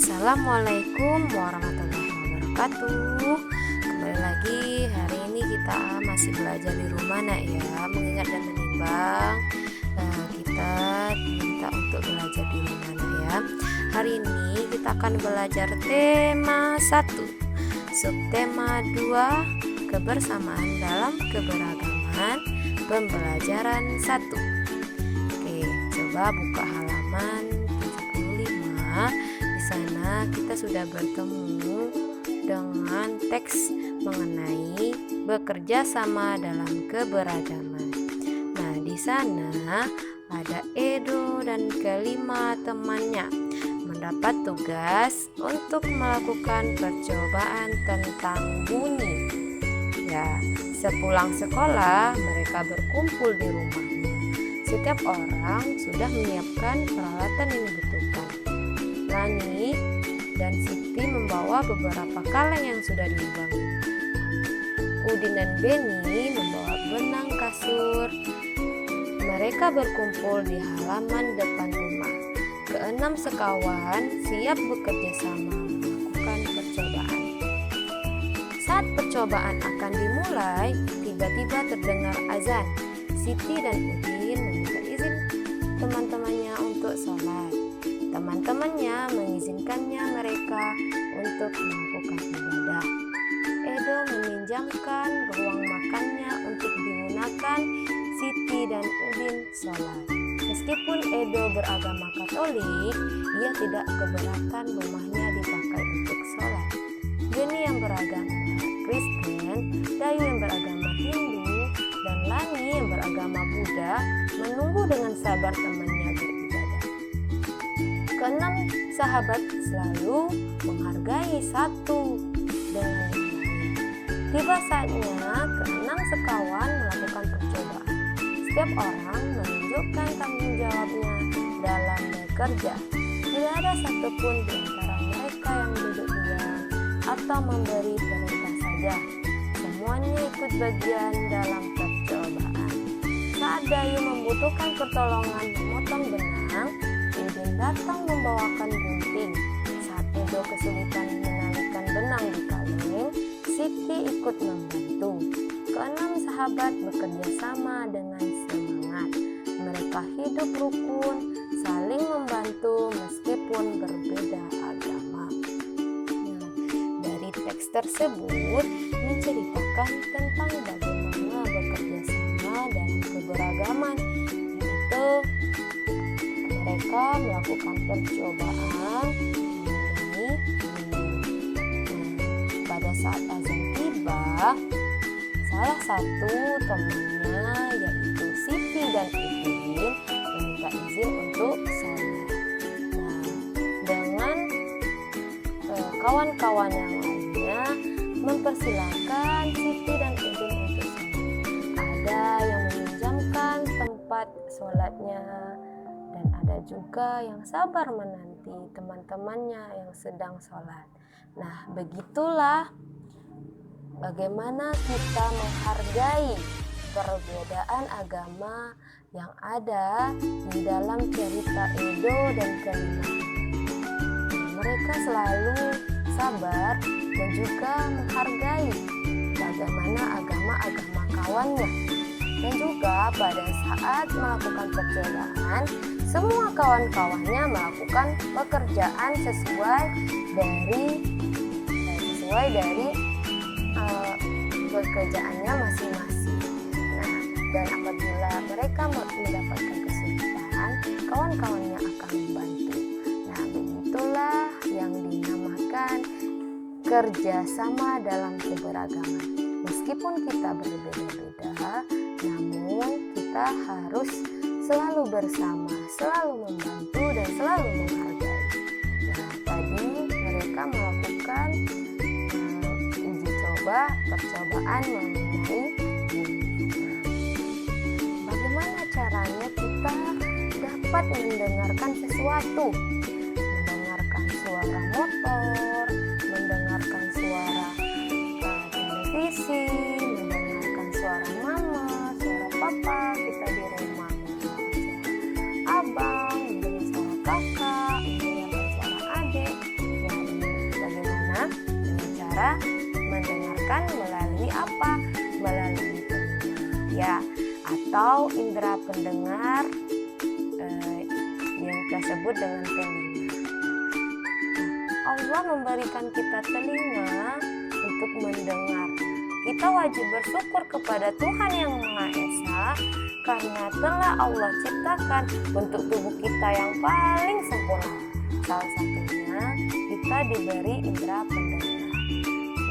Assalamualaikum warahmatullahi wabarakatuh. Kembali lagi, hari ini kita masih belajar di rumah nak ya, mengingat dan menimbang. Kita minta untuk belajar di rumah nak ya. Hari ini kita akan belajar tema 1, subtema 2, kebersamaan dalam keberagaman, pembelajaran 1. Oke, coba buka halaman 75. Di sana kita sudah bertemu dengan teks mengenai bekerja sama dalam keberagaman. Nah, di sana ada Edo dan kelima temannya mendapat tugas untuk melakukan percobaan tentang bunyi. Ya, sepulang sekolah mereka berkumpul di rumahnya. Setiap orang sudah menyiapkan peralatan yang dibutuhkan. Lani dan Siti membawa beberapa kaleng yang sudah dilubangi. Udin dan Beni membawa benang kasur. Mereka berkumpul di halaman depan rumah. Keenam sekawan siap bekerja sama melakukan percobaan. Saat percobaan akan dimulai, tiba-tiba terdengar azan. Siti dan Udin meminta izin teman-temannya untuk sholat. Teman-temannya mengizinkannya mereka untuk melakukan ibadah. Edo meminjamkan ruang makannya untuk digunakan Siti dan Udin sholat. Meskipun Edo beragama Katolik, ia tidak keberatan rumahnya dipakai untuk sholat. Beni yang beragama Kristen, Dayu yang beragama Hindu, dan Lani yang beragama Buddha menunggu dengan sabar temannya beribadah. Keenam sahabat selalu menghargai satu dengan yang lain. Tiba saatnya keenam sekawan melakukan percobaan. Setiap orang menunjukkan tanggung jawabnya dalam bekerja. Tidak ada satupun di antara mereka yang duduk diam atau memberi perintah saja. Semuanya ikut bagian dalam percobaan. Saat Dayu membutuhkan pertolongan memotong benang, Udin datang membawakan gunting. Saat Edo kesulitan menalikan benang di kaleng, Siti ikut membantu. Keenam sahabat bekerja sama dengan semangat. Mereka hidup rukun, saling membantu meskipun berbeda agama. Dari teks tersebut menceritakan tentang bagaimana bekerja sama dalam keberagaman, yaitu mereka melakukan percobaan ini. Pada saat azan tiba, salah satu temannya yaitu Siti dan Udin meminta izin untuk sholat. Nah, dengan kawan-kawan yang lainnya mempersilahkan Siti dan Udin untuk sholat. Ada yang meminjamkan tempat sholatnya, dan ada juga yang sabar menanti teman-temannya yang sedang sholat. Nah, begitulah bagaimana kita menghargai perbedaan agama yang ada di dalam cerita Edo dan kelima. Mereka selalu sabar dan juga menghargai bagaimana agama-agama kawannya. Dan juga pada saat melakukan percobaan, semua kawan-kawannya melakukan pekerjaan sesuai dari pekerjaannya masing-masing. Nah, dan apabila mereka mendapatkan kesulitan, kawan-kawannya akan membantu. Nah, begitulah yang dinamakan kerjasama dalam keberagaman. Meskipun kita berbeda-beda, namun kita harus selalu bersama, selalu membantu dan selalu menghargai. Nah, tadi mereka melakukan percobaan mengenai bagaimana caranya kita dapat mendengarkan sesuatu, mendengarkan suara motor, mendengarkan suara televisi, mendengarkan suara mama, suara papa kita di rumah, abang, mendengar suara kakak, mendengar suara adik. juga mendengarkan melalui apa? Melalui telinga, ya, atau indera pendengar yang kita sebut dengan telinga. Allah memberikan kita telinga untuk mendengar. Kita wajib bersyukur kepada Tuhan Yang Maha Esa karena telah Allah ciptakan bentuk tubuh kita yang paling sempurna. Salah satunya kita diberi indera pendengar.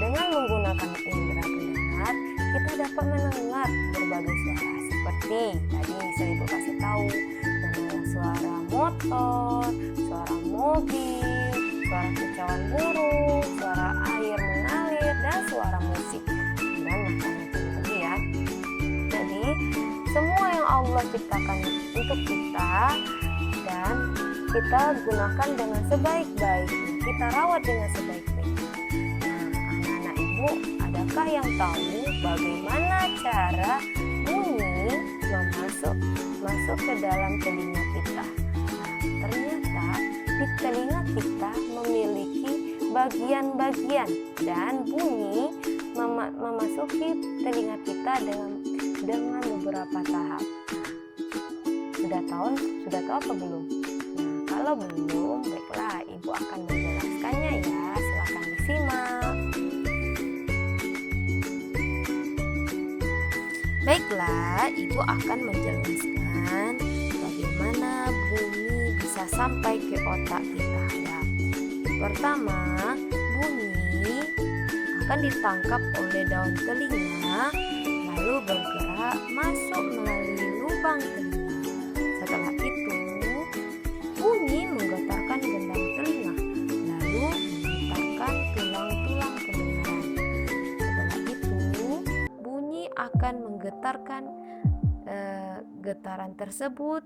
Dengan menggunakan indera pendengar, kita dapat mendengar berbagai suara seperti tadi saya Ibu kasih tahu, mendengar suara motor, suara mobil, suara kicauan burung, suara air mengalir, dan suara musik. Dan macam-macam lagi ya. Jadi semua yang Allah ciptakan untuk kita dan kita gunakan dengan sebaik-baiknya, kita rawat dengan sebaik-baiknya. Nah, anak-anak Ibu, adakah yang tahu bagaimana cara bunyi masuk ke dalam telinga kita? Nah, ternyata di telinga kita memiliki bagian-bagian dan bunyi memasuki telinga kita dengan beberapa tahap. Sudah tahu apa belum? Nah, kalau belum, baiklah Ibu akan menjelaskannya ya. Silakan disimak. Baiklah, Ibu akan menjelaskan bagaimana bunyi bisa sampai ke otak kita ya. Pertama, bunyi akan ditangkap oleh daun telinga lalu bergerak masuk melalui lubang telinga. Setelah itu, bunyi menggetarkan gendang telinga lalu menggetarkan tulang-tulang pendengaran. Setelah itu, bunyi akan menggetarkan getaran tersebut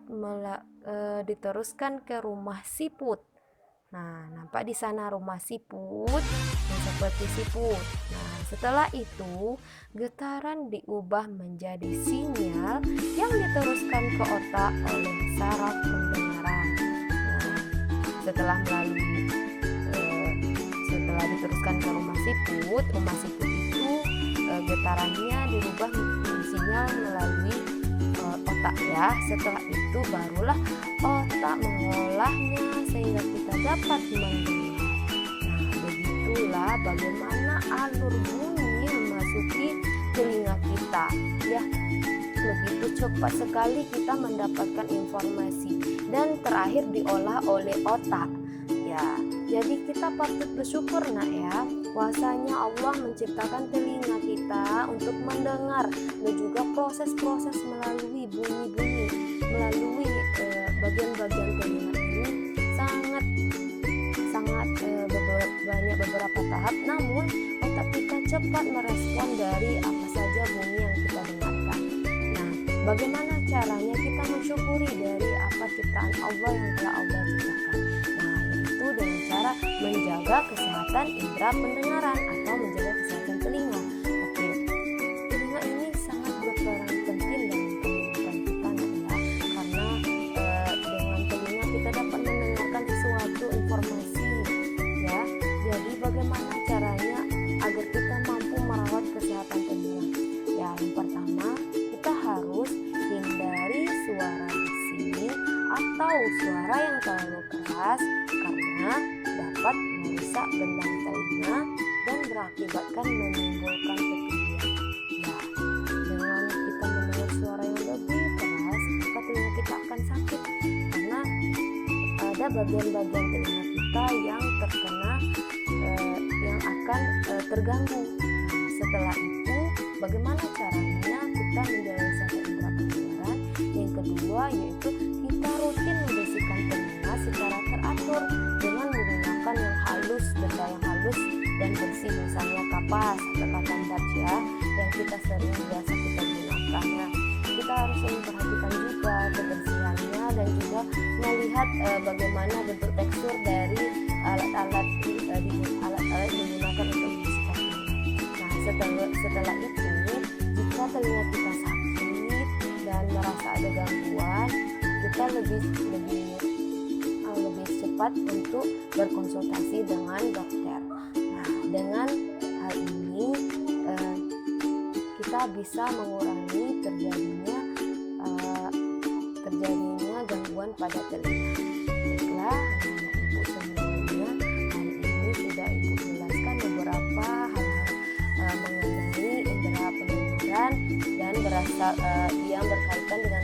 diteruskan ke rumah siput. Nah, nampak di sana rumah siput yang seperti siput. Nah, setelah itu getaran diubah menjadi sinyal yang diteruskan ke otak oleh saraf pendengaran. Nah, setelah diteruskan ke rumah siput itu getarannya dirubah menjadi sinyal melalui otak ya. Setelah itu barulah otak mengolahnya sehingga kita dapat mendengar. Nah, begitulah bagaimana alur bunyi memasuki telinga kita ya. Begitu cepat sekali kita mendapatkan informasi dan terakhir diolah oleh otak ya. Jadi kita patut bersyukur nak ya, bahwasanya Allah menciptakan telinga kita untuk mendengar dan juga proses-proses melalui bunyi-bunyi, melalui bagian-bagian telinga ini sangat banyak beberapa tahap, namun otak kita cepat merespon dari apa saja bunyi yang kita dengarkan. Nah, bagaimana caranya kita mensyukuri dari apa ciptaan Allah yang telah Allah ciptakan? Nah, yaitu dengan cara menjaga kesehatan indera pendengaran atau menjaga kesehatan telinga. Oke, telinga ini sangat berperan penting dalam kehidupan kita ya, karena dengan telinga kita dapat mendengarkan sesuatu informasi ya. Jadi bagaimana caranya agar kita mampu merawat kesehatan telinga? Ya, yang pertama kita harus hindari suara bising atau suara yang terlalu keras karena dapat merusak gendang telinga dan berakibatkan menimbulkan ketinggian. Ya, dengan kita mendengar suara yang lebih keras, maka telinga kita akan sakit karena ada bagian-bagian telinga kita yang terkena yang akan terganggu. Nah, setelah itu bagaimana caranya kita menyelesaikan indera pendengaran? Yang kedua yaitu kita rutin membersihkan telinga secara teratur dengan menggunakan yang halus, benda yang halus dan bersih, misalnya kapas atau kapan baja yang kita biasa kita gunakan. Kita harus memperhatikan juga kebersihannya dan juga melihat bagaimana bentuk tekstur dari alat-alat digunakan untuk membersihkan telinga. Nah, setelah itu jika telinga kita sakit dan merasa ada gangguan, kita lebih cepat untuk berkonsultasi dengan dokter. Nah, dengan hal ini kita bisa mengurangi terjadinya gangguan pada telinga. Baiklah, anak-anak ibu semuanya, hari ini sudah ibu jelaskan beberapa hal-hal mengenai indera pendengaran dan yang berkaitan dengan